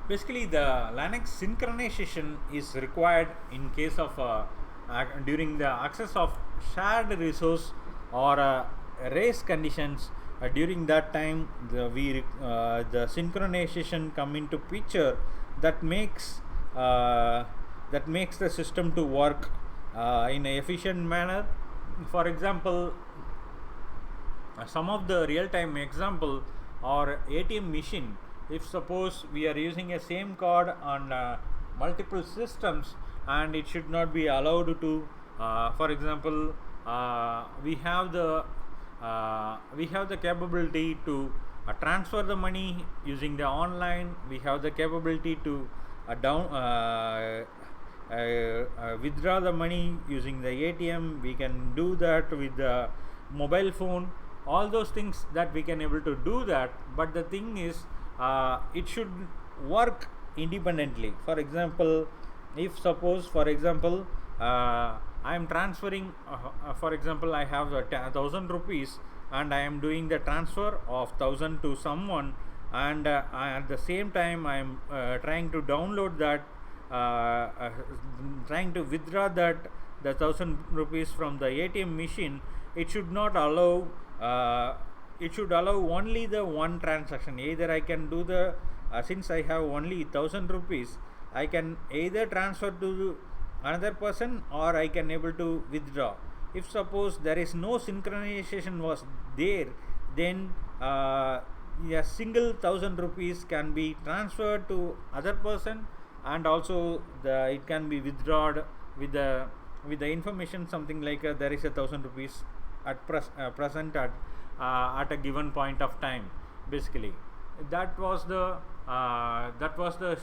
Basically, the Linux synchronization is required in case of during the access of shared resource or race conditions. During that time, the synchronization come into picture that makes uh, that makes the system to work in an efficient manner. For example, some of the real-time example or ATM machine, if suppose we are using a same card on multiple systems, and it should not be allowed to for example, we have the capability to transfer the money using the online. We have the capability to withdraw the money using the ATM. We can do that with the mobile phone. All those things that we can able to do that, but the thing is, it should work independently. For example, if suppose, for example, I am transferring, for example, I have 1,000 rupees, and I am doing the transfer of 1,000 to someone, and at the same time I am trying to download that, uh, trying to withdraw that the 1,000 rupees from the ATM machine. It should not allow, it should allow only the one transaction. Either I can do the, since I have only 1,000 rupees, I can either transfer to another person or I can able to withdraw. If suppose there is no synchronization was there, then a single 1,000 rupees can be transferred to other person, and also it can be withdrawn with the information something like there is a 1,000 rupees present at a given point of time. Basically, that was the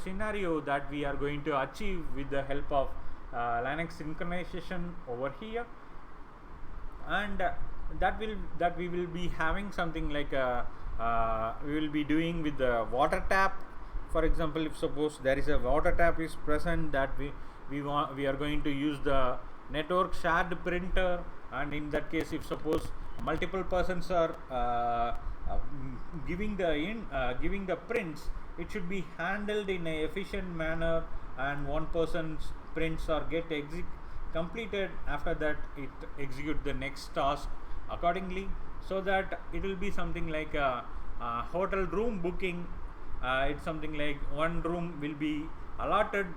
scenario that we are going to achieve with the help of Linux synchronization over here. And that we will be having something like we will be doing with the water tap. For example, if suppose there is a water tap is present, that we are going to use the network shared printer. And in that case, if suppose multiple persons are giving the prints, it should be handled in a efficient manner, and one person's prints are completed. After that, it execute the next task accordingly, so that it will be something like a hotel room booking. It's something like one room will be allotted,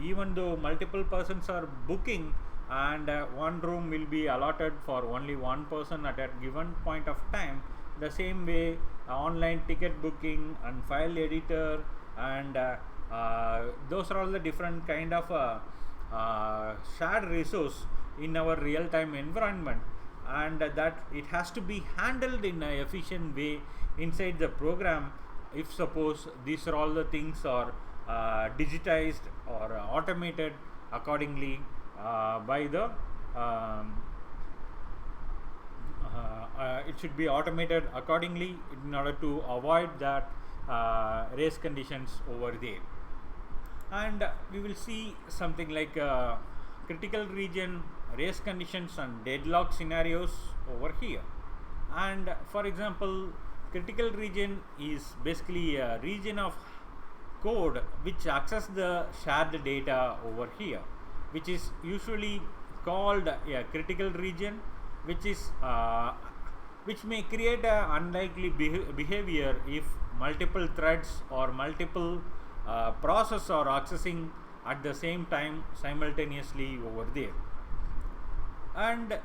even though multiple persons are booking, and one room will be allotted for only one person at a given point of time. The same way, online ticket booking and file editor, and those are all the different kind of shared resource in our real-time environment, and that it has to be handled in an efficient way inside the program. If suppose these are all the things are digitized or automated accordingly by the it should be automated accordingly in order to avoid that race conditions over there. And we will see something like critical region, race conditions, and deadlock scenarios over here. And for example, critical region is basically a region of code which access the shared data over here, which is usually called a critical region, which is which may create a unlikely behavior if multiple threads or multiple process are accessing at the same time simultaneously over there. And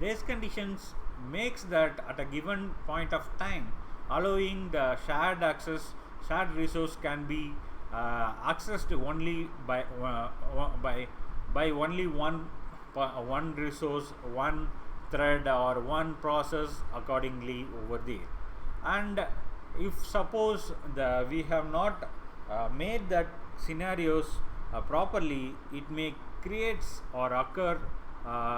race conditions makes that at a given point of time, allowing the shared resource can be accessed only by only one resource, one thread, or one process accordingly over there. And if suppose we have not made that scenarios properly, it may creates or occur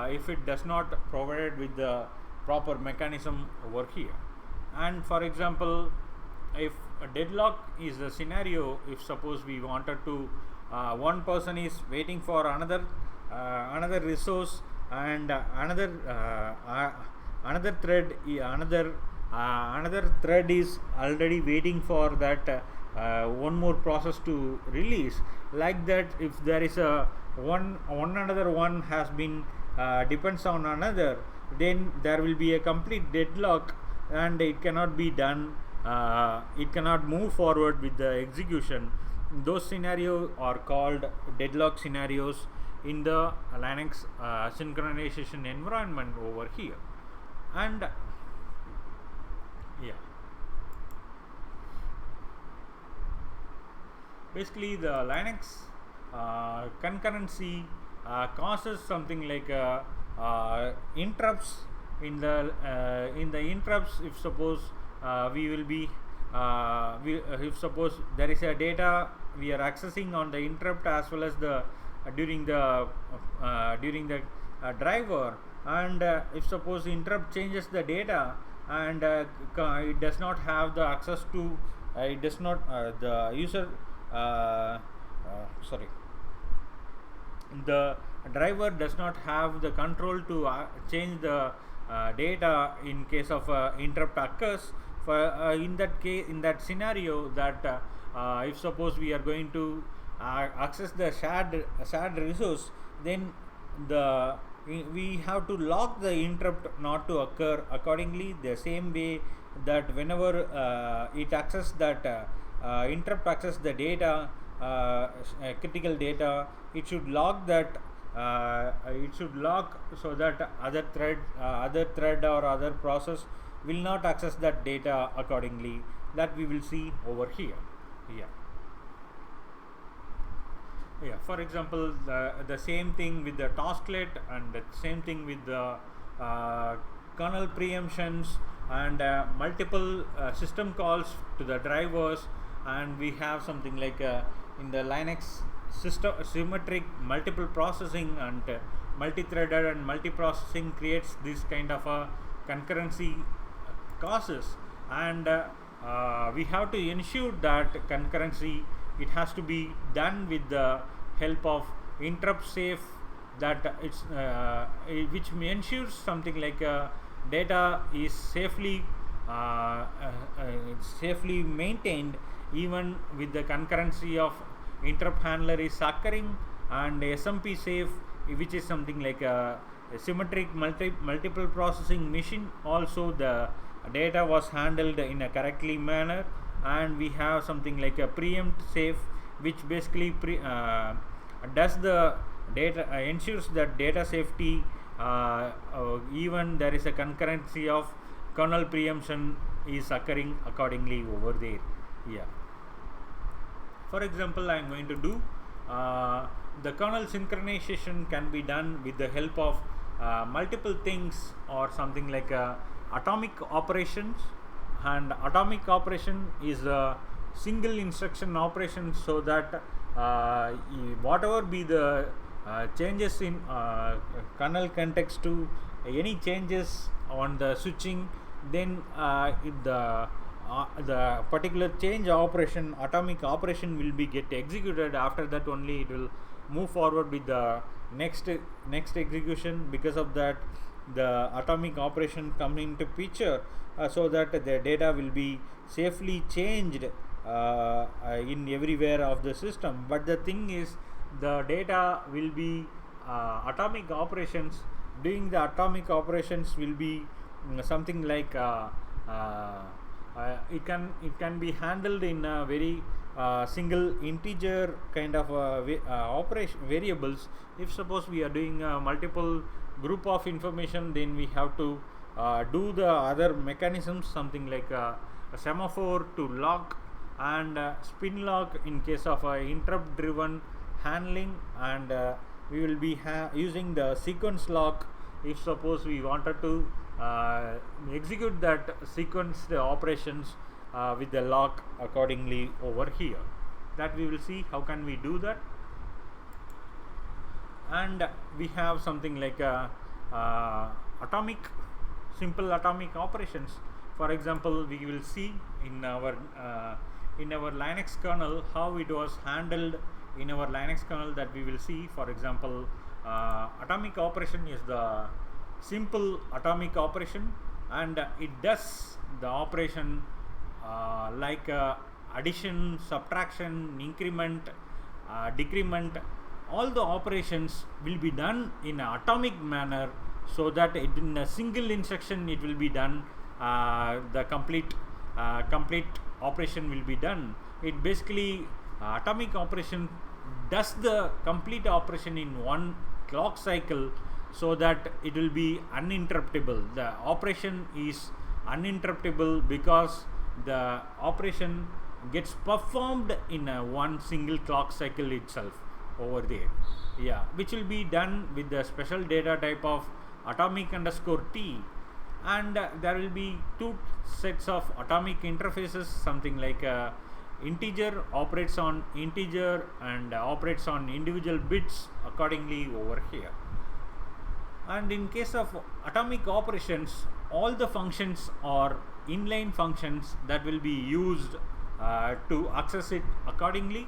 if it does not provided with the proper mechanism over here. And for example, if a deadlock is the scenario, if suppose we wanted to one person is waiting for another resource, and another thread is already waiting for that one more process to release. Like that, if there is a one another one has been depends on another, then there will be a complete deadlock and it cannot be done. It cannot move forward with the execution. Those scenarios are called deadlock scenarios in the Linux synchronization environment over here. And yeah, basically the Linux concurrency causes something like interrupts in the interrupts. If suppose we will be if suppose there is a data we are accessing on the interrupt as well as the during the driver, and if suppose interrupt changes the data and it does not have the access to it does not the user sorry, the driver does not have the control to change the data in case of interrupt occurs. For in that case, in that scenario, that if suppose we are going to access the shared resource, then we have to lock the interrupt not to occur. Accordingly, the same way that whenever it access that interrupt access the data, critical data, it should lock that it should lock so that other thread or other process will not access that data accordingly. That we will see over here. Yeah, for example, the same thing with the tasklet, and the same thing with the kernel preemptions, and multiple system calls to the drivers. And we have something like in the Linux system symmetric multiple processing, and multi-threaded and multi-processing creates this kind of a concurrency causes. And we have to ensure that concurrency, it has to be done with the help of interrupt safe, that it's which ensures something like data is safely safely maintained even with the concurrency of interrupt handler is occurring. And SMP safe, which is something like a symmetric multiple processing machine, also the data was handled in a correctly manner. And we have something like a preempt safe, which basically does the data ensures that data safety even there is a concurrency of kernel preemption is occurring accordingly over there. Yeah, for example, I am going to do the kernel synchronization can be done with the help of multiple things, or something like atomic operations. And atomic operation is a single instruction operation, so that whatever be the changes in kernel context to any changes on the switching, then the particular change operation, atomic operation, will be get executed. After that only it will move forward with the next execution. Because of that, the atomic operation come into picture, so that the data will be safely changed in everywhere of the system. But the thing is, the data will be atomic operations. Doing the atomic operations will be something like it can be handled in a very single integer kind of operation variables. If suppose we are doing multiple group of information, then we have to do the other mechanisms, something like a semaphore to lock, and spin lock in case of interrupt driven handling. And we will be using the sequence lock if suppose we wanted to execute that sequence operations with the lock accordingly over here. That we will see how can we do that. And we have something like simple atomic operations. For example, we will see in our Linux kernel how it was handled in our Linux kernel, that we will see. For example, atomic operation is the simple atomic operation, and it does the operation like addition, subtraction, increment, decrement, all the operations will be done in an atomic manner, so that in a single instruction it will be done. The complete operation will be done. It basically atomic operation does the complete operation in one clock cycle, so that it will be uninterruptible. The operation is uninterruptible because the operation gets performed in a one single clock cycle itself over there. Yeah, which will be done with the special data type of atomic underscore t, and there will be two sets of atomic interfaces, something like integer operates on integer and operates on individual bits accordingly over here. And in case of atomic operations, all the functions are inline functions that will be used to access it accordingly.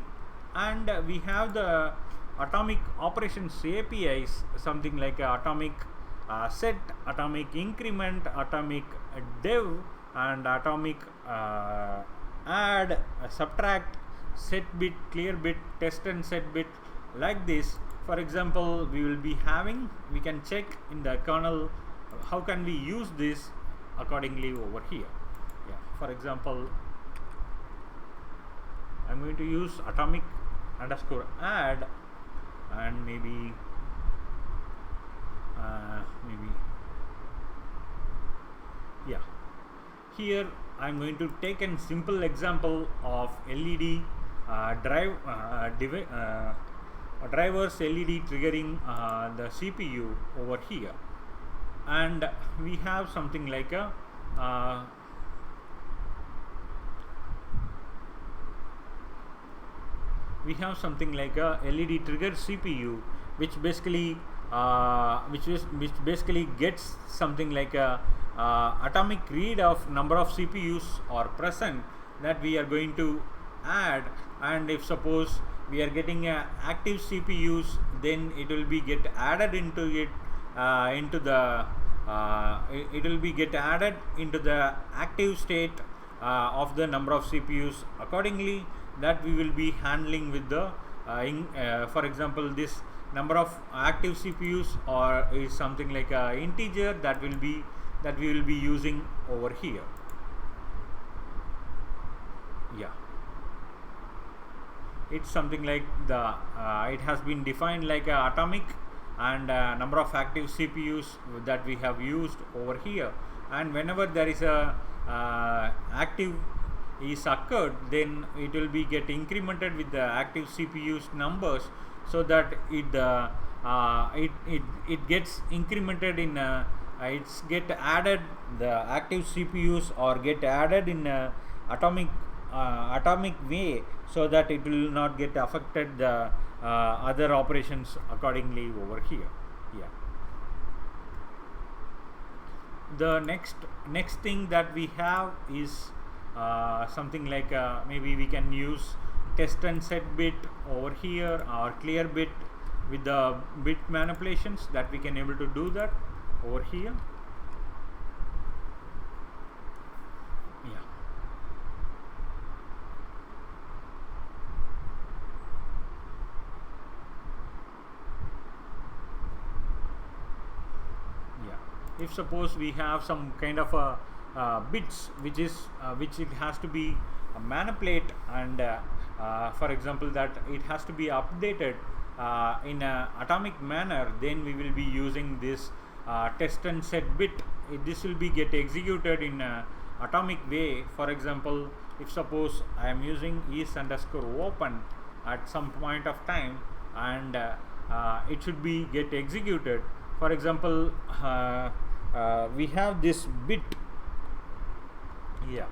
And we have the atomic operations APIs, something like atomic set, atomic increment, atomic dev, and atomic add, subtract, set bit, clear bit, test and set bit, like this. For example, we can check in the kernel how can we use this accordingly over here. Yeah, for example, I'm going to use atomic underscore add, and maybe yeah, here I'm going to take a simple example of LED drivers LED triggering the CPU over here. And we have something like a LED trigger CPU, which basically gets something like a atomic read of number of CPUs are present that we are going to add. And if suppose we are getting active CPUs, then it will be get added into it it will be get added into the active state of the number of CPUs accordingly, that we will be handling with the for example, this number of active CPUs or is something like a integer that we will be using over here. Yeah, it's something like the it has been defined like a atomic and number of active CPUs that we have used over here. And whenever there is a active is occurred, then it will be get incremented with the active CPUs numbers, so that it gets incremented in it's get added, the active CPUs or get added in atomic way, so that it will not get affected the other operations accordingly over here. Yeah, the next thing that we have is something like maybe we can use test and set bit over here, or clear bit with the bit manipulations that we can able to do that over here. Yeah, if suppose we have some kind of a bits which it has to be manipulate, and for example that it has to be updated in a atomic manner, then we will be using this test and set bit. This will be get executed in a atomic way. For example, if suppose I am using is underscore open at some point of time, and it should be get executed. For example, we have this bit. Yeah,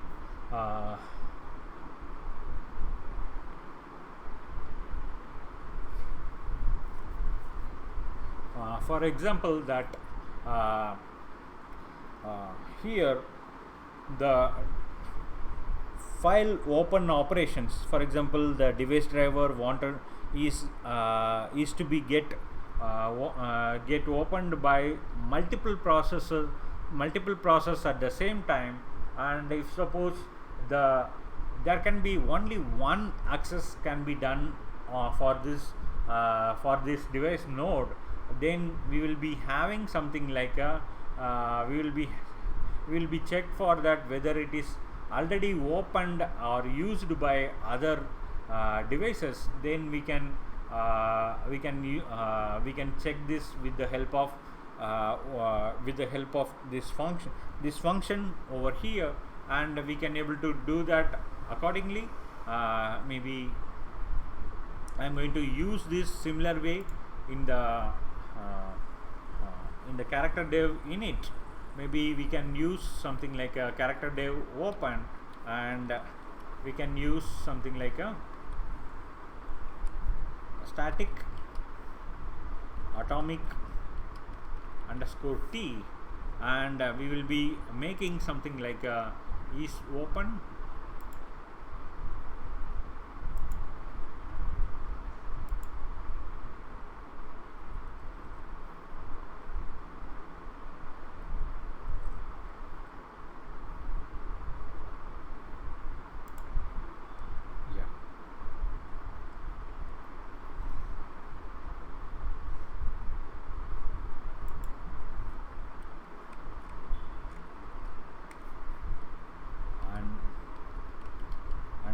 for example that here the file open operations, for example the device driver wanted is to be get opened by multiple processes at the same time. And if suppose the there can be only one access can be done for this device node, then we will be having something like a we will be checked for that whether it is already opened or used by other devices. Then we can check this with the help of this function over here, and we can able to do that accordingly. Maybe I am going to use this similar way in the character dev init. Maybe we can use something like a character dev open, and we can use something like a static atomic underscore t, and we will be making something like a is open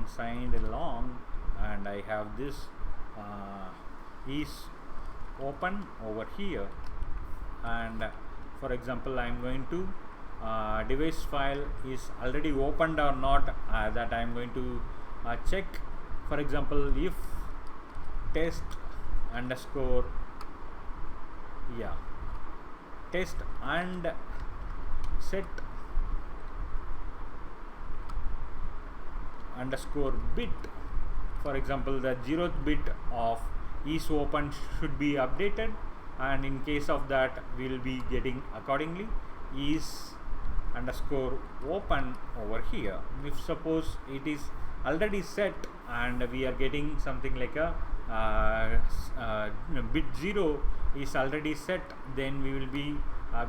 signed along, and I have this is open over here, and for example I am going to device file is already opened or not, that I am going to check. For example, if test underscore test and set underscore bit, for example the 0th bit of is open should be updated, and in case of that we will be getting accordingly is underscore open over here. If suppose it is already set and we are getting something like a bit 0 is already set, then we will be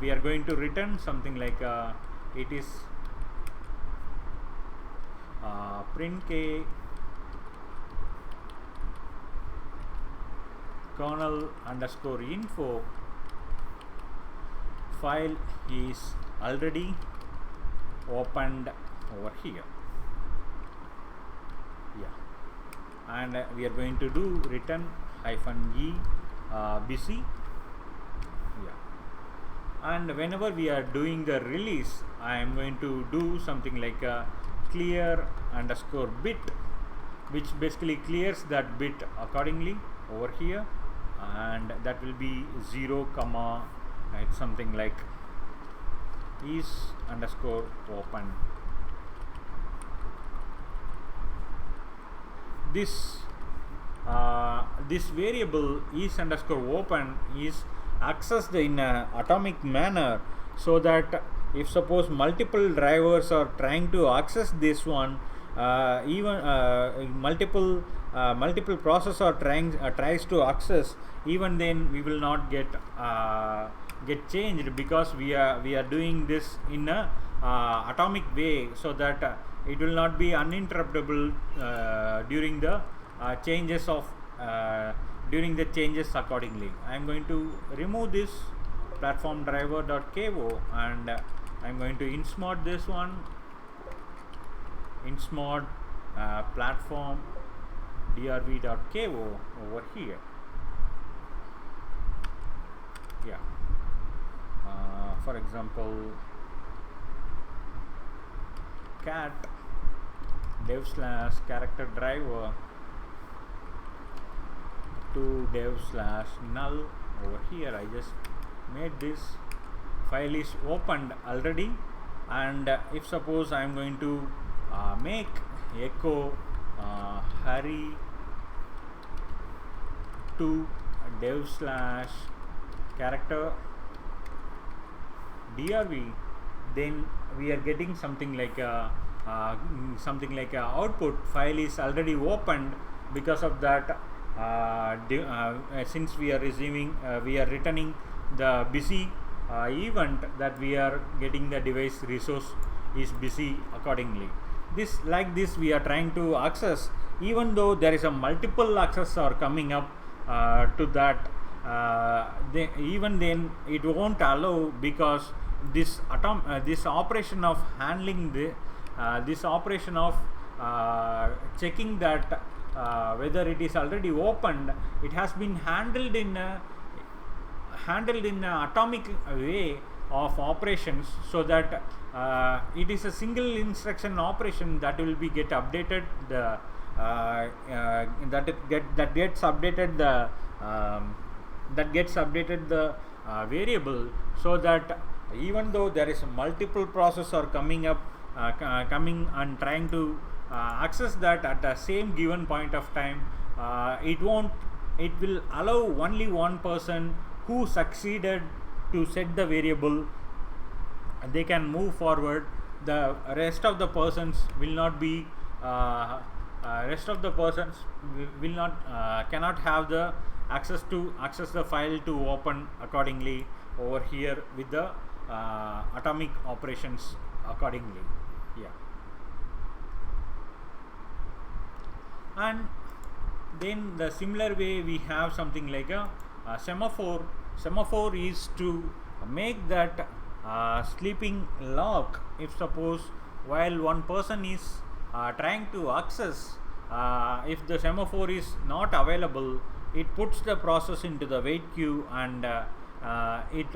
we are going to return something like it is print k kernel underscore info file is already opened over here. And we are going to do return -e busy. And whenever we are doing the release, I am going to do something like a clear underscore bit, which basically clears that bit accordingly over here, and that will be 0 comma it's something like is underscore open. This variable is underscore open is accessed in a atomic manner, so that if suppose multiple drivers are trying to access this one, even multiple processor tries to access, even then we will not get changed, because we are doing this in a atomic way, so that it will not be uninterruptible during the changes accordingly. I am going to remove this platform driver.ko, and I am going to insmod this one, insmod platform drv.ko over here. For example, cat dev / character driver to dev / null over here. I just made this file is opened already, and if suppose I am going to make echo hurry to dev / character drv, then we are getting something like a output file is already opened. Because of that, since we are returning the busy event, that we are getting the device resource is busy accordingly. this like this we are trying to access, even though there is a multiple access are coming up to that, even then it won't allow, because this operation of handling this operation of checking that whether it is already opened, it has been handled in a atomic way of operations, so that it is a single instruction operation that will be get updated the that gets updated the variable, so that even though there is multiple processor coming up coming and trying to access that at the same given point of time, it will allow only one person who succeeded to set the variable, they can move forward. The rest of the persons will not be rest of the persons will not cannot have the access the file to open accordingly over here with the atomic operations accordingly. Yeah. And then the similar way we have something like a semaphore. Semaphore is to make that sleeping lock. If suppose while one person is trying to access, if the semaphore is not available, it puts the process into the wait queue, and it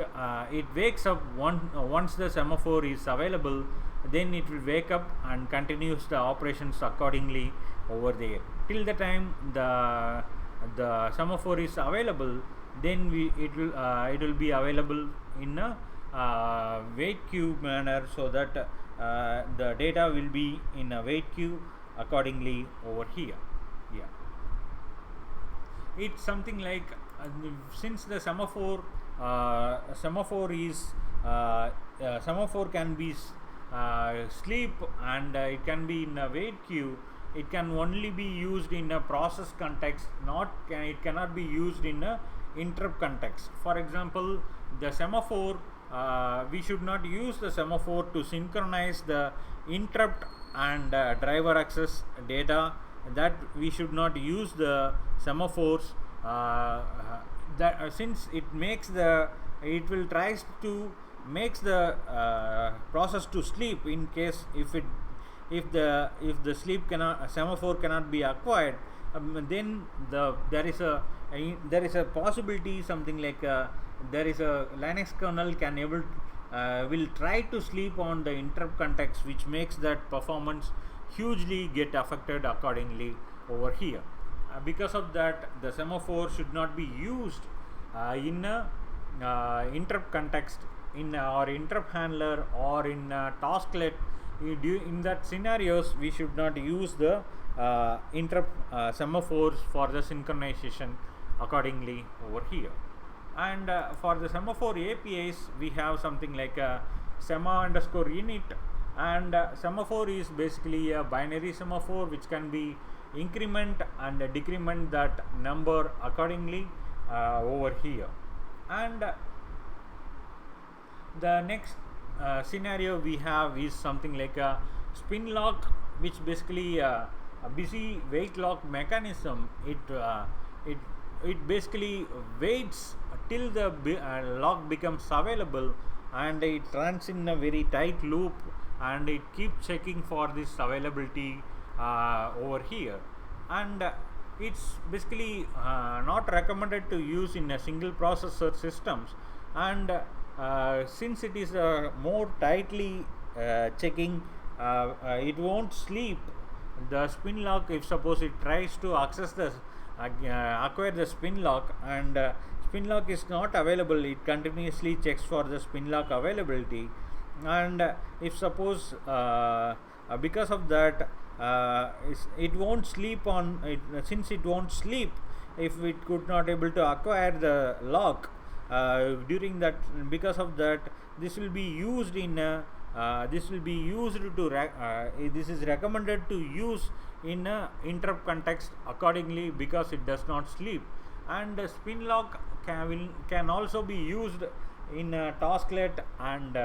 wakes up once the semaphore is available, then it will wake up and continues the operations accordingly over there till the time the semaphore is available. Then it will be available in a wait queue manner, so that the data will be in a wait queue accordingly over here. Yeah, it's something like since the semaphore is semaphore can be sleep, and it can be in a wait queue. It can only be used in a process context, it cannot be used in a interrupt context. For example, the semaphore, we should not use the semaphore to synchronize the interrupt and driver access data. That we should not use the semaphores, since it will tries to makes the process to sleep in case if the sleep semaphore cannot be acquired. Then there is a possibility, something like there is a Linux kernel will try to sleep on the interrupt context, which makes that performance hugely get affected accordingly over here. Because of that, the semaphore should not be used in a interrupt context, or interrupt handler, or in tasklet. In that scenarios, we should not use the interrupt semaphores for the synchronization accordingly over here. And for the semaphore APIs, we have something like a sema_init, and semaphore is basically a binary semaphore which can be increment and decrement that number accordingly over here. And the next scenario we have is something like a spin lock, which basically a busy wait lock mechanism. It basically waits till the lock becomes available, and it runs in a very tight loop, and it keeps checking for this availability over here. And it's basically not recommended to use in a single processor systems, and since it is more tightly checking, it won't sleep. The spin lock, if suppose it tries to access the acquire the spin lock, and spin lock is not available, it continuously checks for the spin lock availability. And if suppose because of that, it won't sleep on it, since it won't sleep if it could not able to acquire the lock during that. Because of that, this will be used in this is recommended to use in a interrupt context accordingly, because it does not sleep. And spin lock can also be used in tasklet, and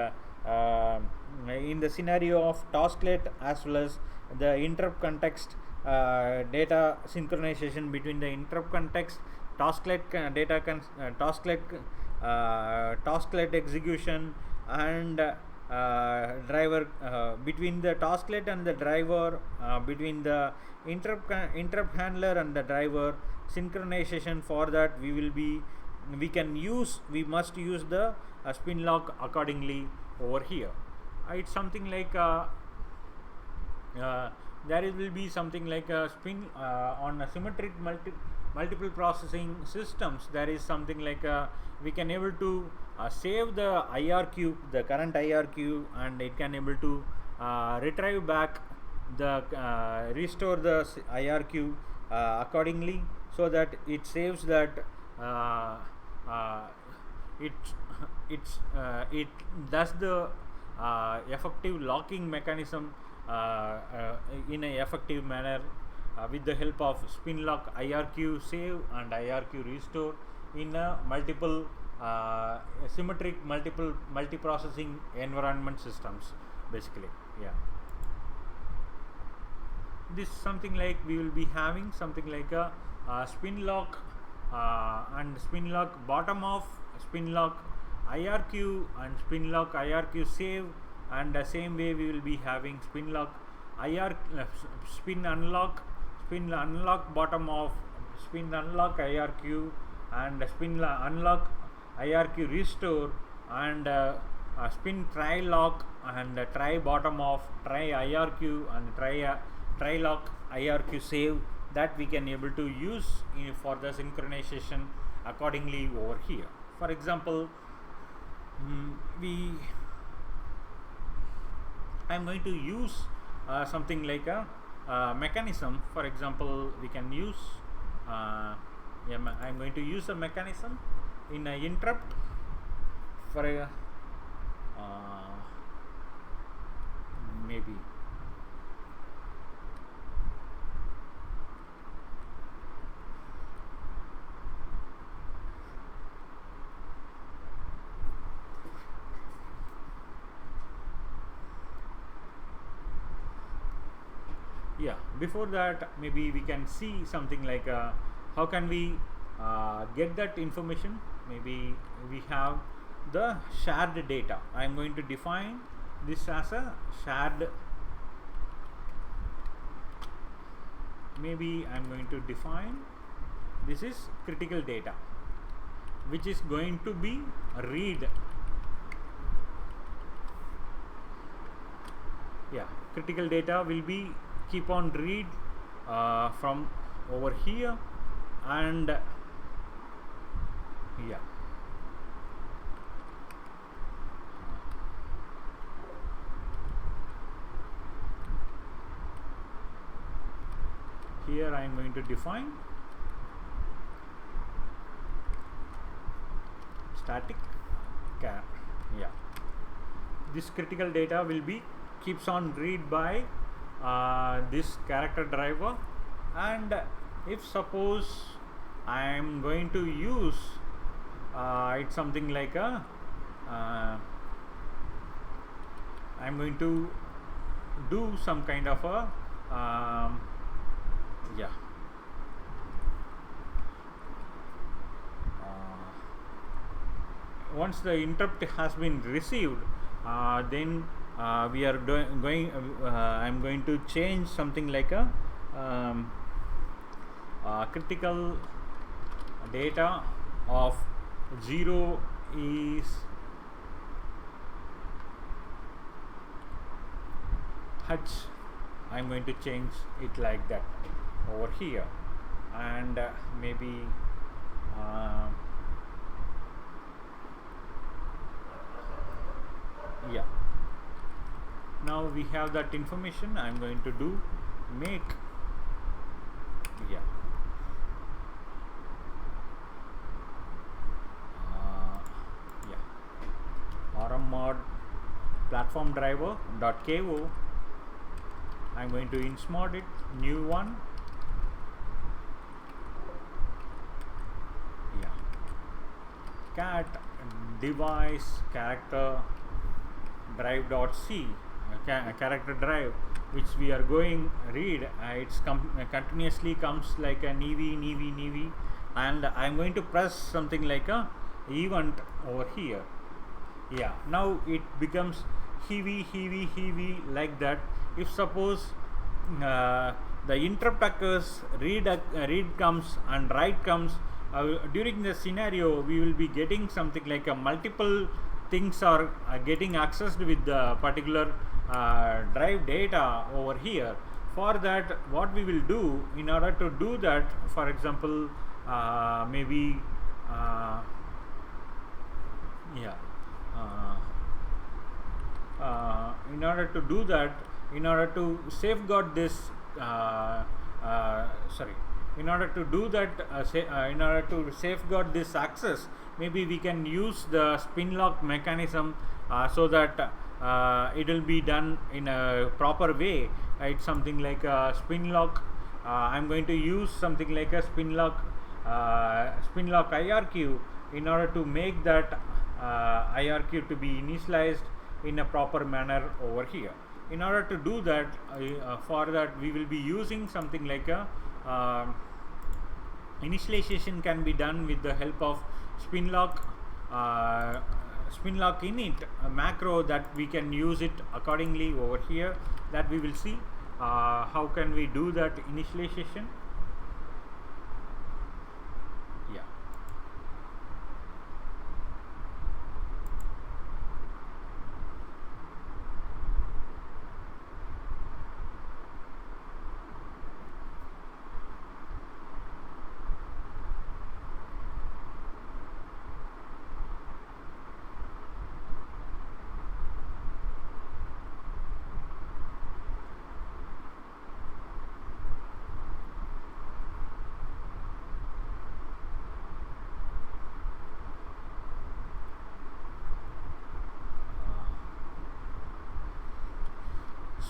in the scenario of tasklet as well as the interrupt context data synchronization between the interrupt context, tasklet tasklet execution, and driver between the tasklet and the driver, between the interrupt handler and the driver synchronization. For that we must use the spin lock accordingly over here. It's something like there will be something like a spin on a symmetric multiple processing systems. There is something like we can able to save the IRQ, the current IRQ, and it can able to retrieve back the restore the IRQ accordingly, so that it saves that it it does the effective locking mechanism in a effective manner with the help of spin lock IRQ save and IRQ restore in a multiple symmetric multi-processing environment systems, basically. Yeah, this something like we will be having something like a spin lock and spin lock bottom of spin lock IRQ and spin lock IRQ save, and the same way we will be having spin lock spin unlock bottom of spin unlock IRQ, and spin unlock IRQ restore, and spin try lock and try bottom of try IRQ and try lock IRQ save, that we can able to use for the synchronization accordingly over here. For example, I'm going to use something like a mechanism. For example, we can use I'm going to use a mechanism in an interrupt for a maybe yeah, before that maybe we can see something like how can we get that information. Maybe we have the shared data. I am going to define this as a shared, maybe I am going to define this is critical data, which is going to be read. Yeah, critical data will be keep on read from over here, and yeah, here I am going to define static yeah, this critical data will be keeps on read by this character driver. And if suppose I am going to use it's something like a I am going to do some kind of a yeah, once the interrupt has been received, then we are I'm going to change something like a critical data of 0 is H. I'm going to change it like that over here, and maybe yeah, now we have that information. I'm going to do make yeah rm mod platform driver .ko. I'm going to insmod it, new one. Yeah, cat device character drive.c character drive which we are going read, it's continuously comes like an EV, and I'm going to press something like a event over here. Yeah, now it becomes heavy like that. If suppose the interrupt occurs, read comes and write comes, during the scenario we will be getting something like a multiple things are getting accessed with the particular drive data over here. For that, what we will do in order to do that, for example, maybe yeah in order to do that, in order to safeguard this sorry in order to do that in order to safeguard this access, maybe we can use the spin lock mechanism, so that it will be done in a proper way. It's something like a spin lock. I'm going to use something like a spin lock IRQ in order to make that IRQ to be initialized in a proper manner over here. In order to do that, for that we will be using something like a initialization can be done with the help of spin lock init macro, that we can use it accordingly over here, that we will see how can we do that initialization. Yeah.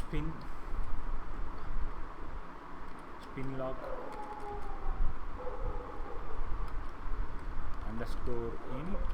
Spin lock underscore init.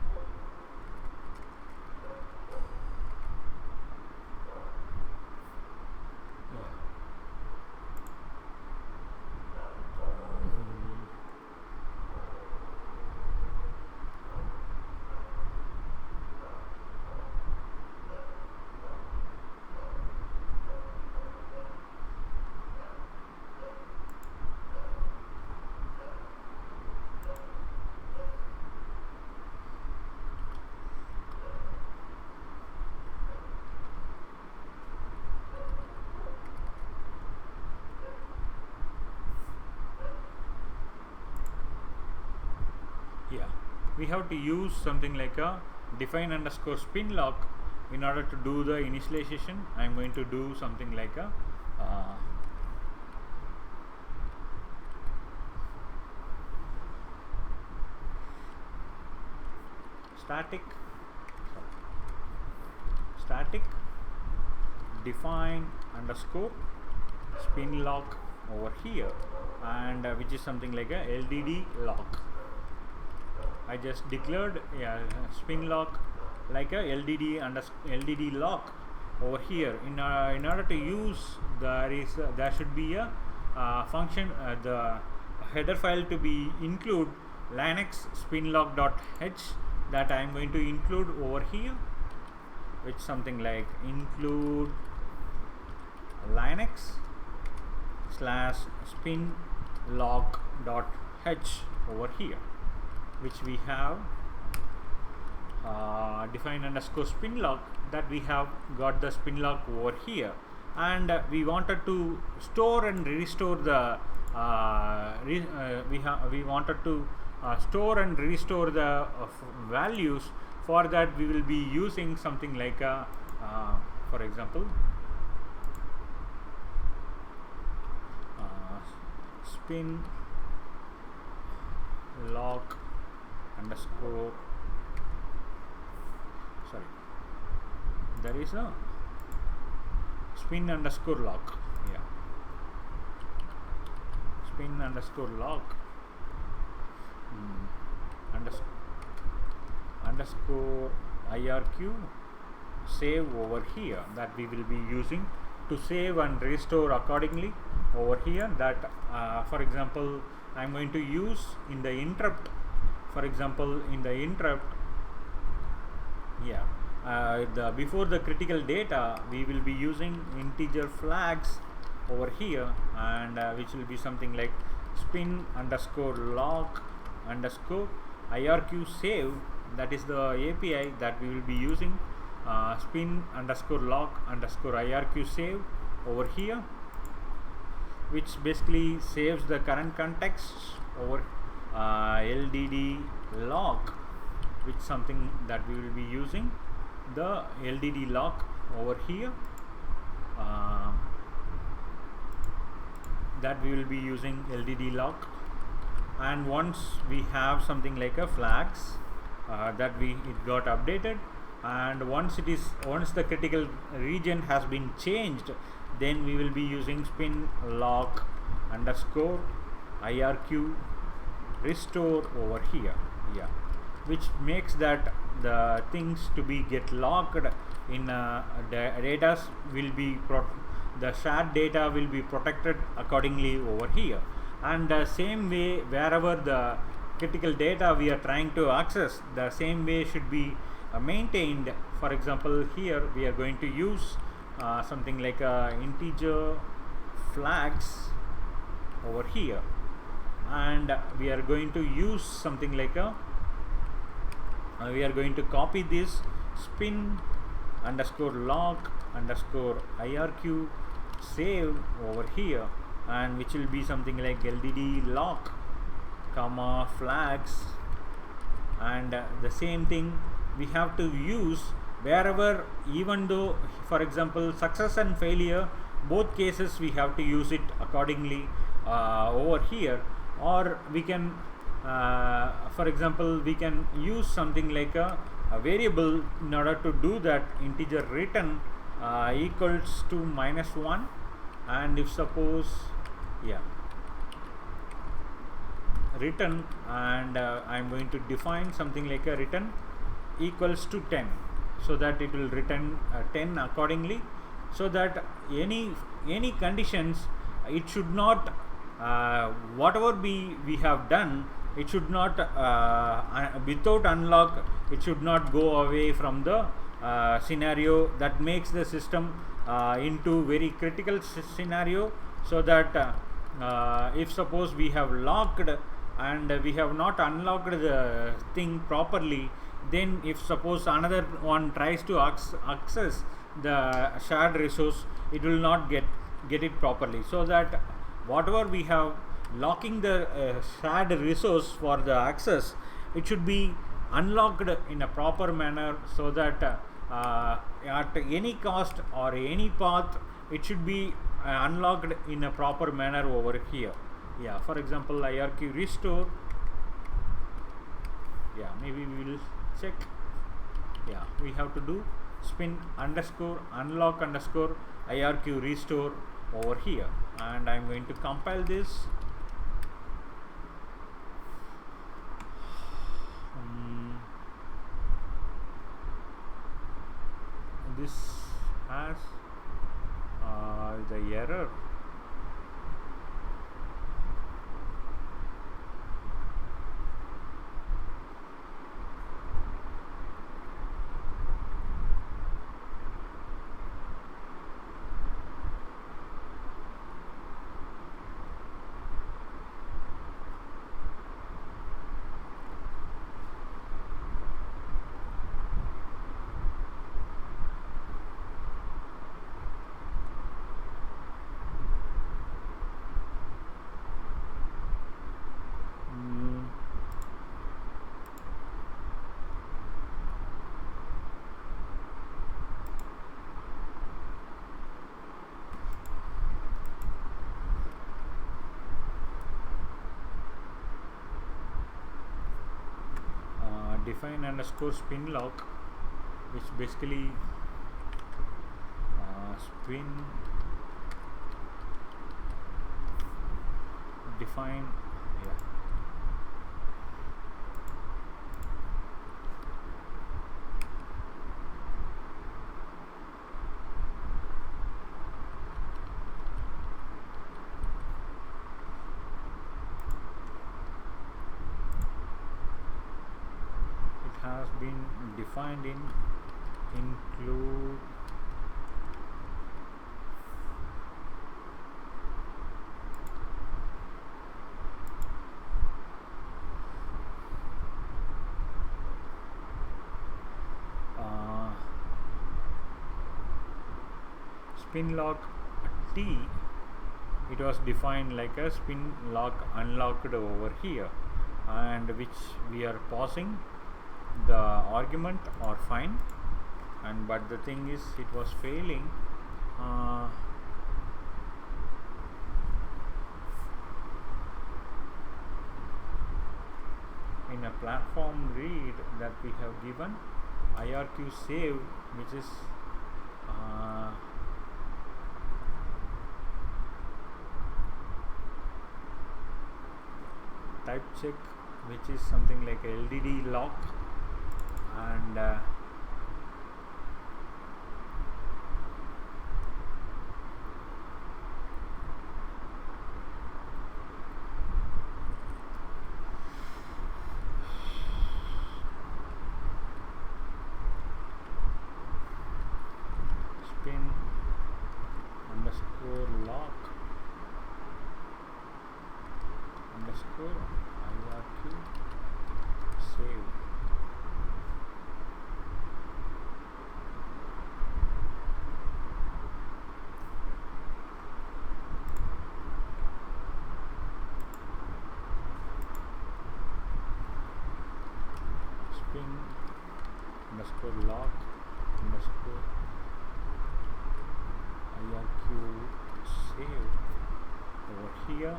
Yeah, we have to use something like a define underscore spin lock in order to do the initialization. I'm going to do something like a static define underscore spin lock over here, and which is something like a LDD lock. I just declared spin lock like a LDD lock over here. In order to use, there should be a function, the header file to be include linux spinlock.h, that I am going to include over here, which something like include linux /spinlock.h over here, which we have define underscore spin lock, that we have got the spin lock over here, and we wanted to store and restore the we wanted to store and restore the values. For that, we will be using something like a for example spin lock underscore, sorry, there is a spin underscore lock, yeah, spin underscore lock underscore IRQ save over here, that we will be using to save and restore accordingly over here. That for example, I'm going to use in the interrupt. For example, in the interrupt, yeah, before the critical data, we will be using integer flags over here, and which will be something like spin underscore lock underscore IRQ save. That is the API that we will be using. Spin underscore lock underscore IRQ save over here, which basically saves the current context over LDD lock, which something that we will be using the LDD lock over here. That we will be using LDD lock, and once we have something like a flags that it got updated, and once the critical region has been changed, then we will be using spin lock underscore IRQ restore over here, yeah, which makes that the things to be get locked in the data will be the shared data will be protected accordingly over here. And same way, wherever the critical data we are trying to access, the same way should be maintained. For example, here we are going to use something like integer flags over here, and we are going to use something like we are going to copy this spin underscore lock underscore IRQ save over here, and which will be something like LDD lock comma flags. And the same thing we have to use wherever, even though for example success and failure, both cases we have to use it accordingly over here. Or we can for example, we can use something like a variable in order to do that. Integer return equals to -1, and if suppose, yeah, return, and I'm going to define something like a return equals to 10, so that it will return 10 accordingly, so that any conditions, it should not whatever we have done, it should not without unlock, it should not go away from the scenario that makes the system into very critical scenario. So that if suppose we have locked and we have not unlocked the thing properly, then if suppose another one tries to access the shared resource, it will not get it properly. So that whatever we have locking the shared resource for the access, it should be unlocked in a proper manner, so that at any cost or any path, it should be unlocked in a proper manner over here. Yeah, for example, IRQ restore, yeah, maybe we will check. Yeah, we have to do spin underscore unlock underscore IRQ restore over here, and I'm going to compile this. This has the error. Define underscore spin lock, which basically spin define, yeah, has been defined in include spin lock T. It was defined like a spin lock unlocked over here, and which we are passing the argument or fine, and but the thing is it was failing. In a platform read that we have given IRQ save, which is type check, which is something like a LDD lock, and spin underscore lock underscore IRQ save. Spin underscore lock underscore IRQ save over here.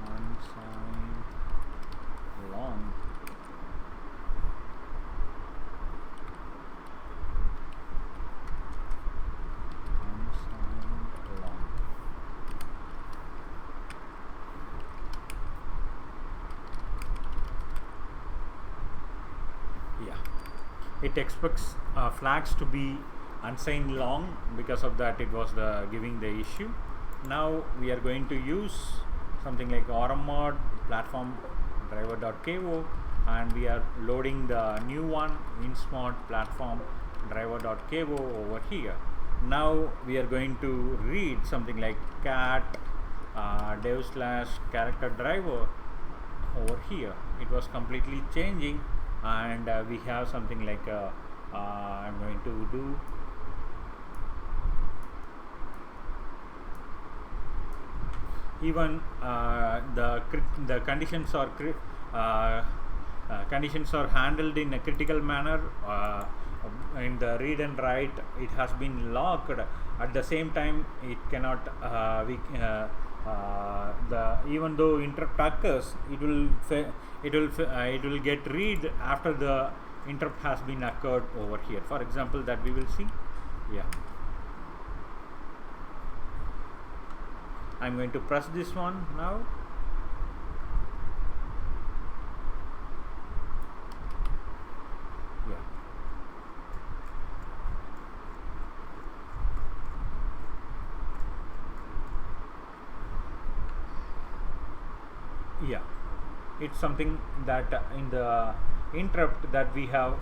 Unsigned long. Unsigned long. Yeah, it expects flags to be unsigned long. Because of that, it was giving the issue. Now we are going to use something like rmmod platform driver.ko, and we are loading the new one, insmod platform driver.ko over here. Now we are going to read something like cat dev / character driver over here. It was completely changing, and we have something like I'm going to do even the conditions are conditions are handled in a critical manner. In the read and write, it has been locked. At the same time, it cannot even though interrupt occurs, it will get read after the interrupt has been occurred over here. For example, that we will see. Yeah, I'm going to press this one now. Yeah, it's something that in the interrupt that we have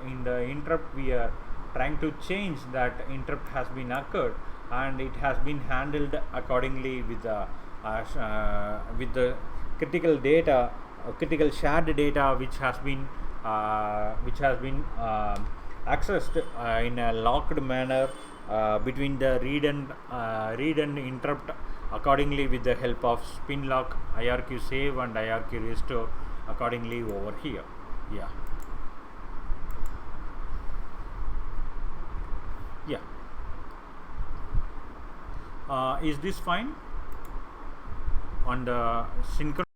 in the interrupt we are trying to change that interrupt has been occurred, and it has been handled accordingly with the critical data, critical shared data, which has been accessed in a locked manner between the read and interrupt accordingly, with the help of spin lock, IRQ save, and IRQ restore accordingly over here. Yeah. Yeah. Is this fine on the synchronous?